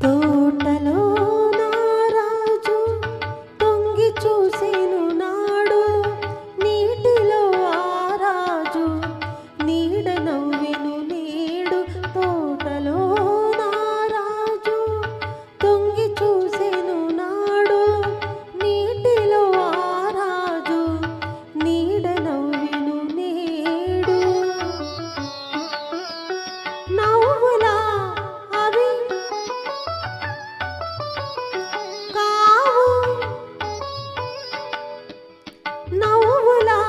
తోటలో నా రాజు తొంగి చూసెను నాడు, నీటిలో ఆ రాజు నీడ నవ్వెను నేడు. తోటలో నా రాజు తొంగి చూసెను నాడు, నీటిలో ఆ రాజు నీడ నవ్వెను నేడు. నవ్వులా అవి నవ్వులా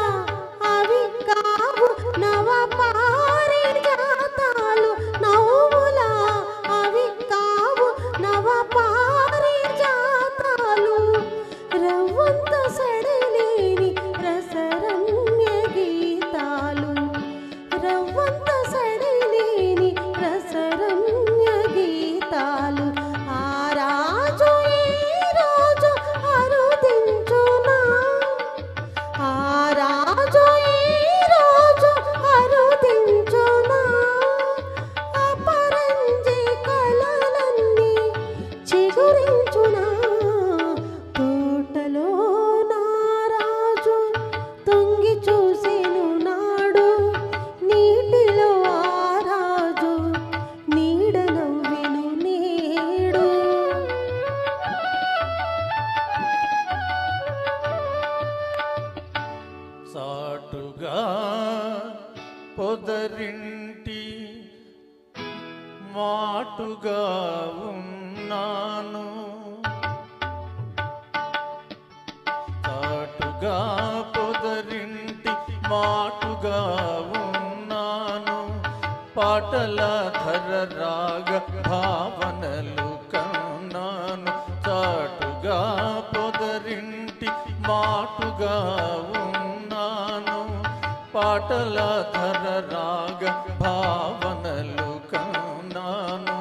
అవి కావు నవ పారిజాతాలు, నవ్వులా అవి కావు నవ పారిజాతాలు. రవ్వంత సడలేని రసరమ్య గీతాలు, రవ్వంత సడలేని రసరమ్య గీతాలు. ఆ రాజు ఈ రోజు అరుదించునా, ఆ రాజు ఈ రోజు అరుదించునా. అపరంజి కలలన్నీ చిగురించునా. తోటలో నా రాజు తొంగి చూసెను నాడు, నీటిలో ఆ రాజు నీడ నవ్వెను నేడు. సాటుగా పొదరింటి మాటుగా ఉన్నాను, సాటుగా పొదరింటి మాటుగా ఉన్నాను. పాటల ధర రాగ భావనలు కన్నాను, చాటుగా పొదరింటి మాటుగా ఉన్నాను. పాటల ధర రాగ భావనలు కన్నాను.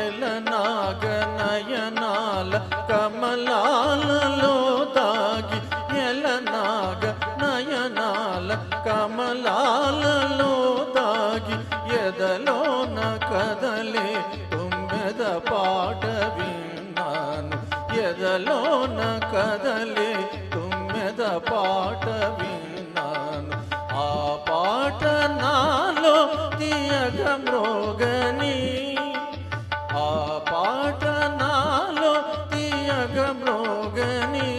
ఎలనాగ నయనాల కమలాలలో దాగి, ఎలనాగ నయనాల కమలాలలో దాగి, ఎదలోన కదలే తుమ్మెద పాట విన్నాను, ఎదలోన కదలే తుమ్మెద పాట విన్నాను. ఆ పాట నాలో తీయగ మ్రోగని, ఆ పాట నాలో తీయగ మ్రోగని.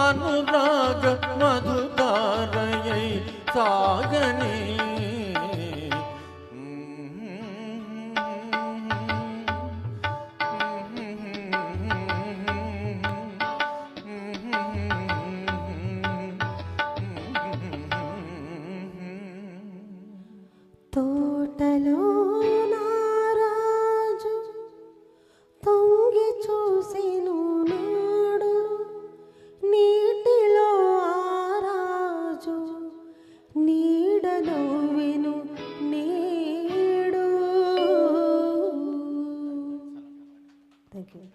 అనురాగ మధుదారయై సాగని,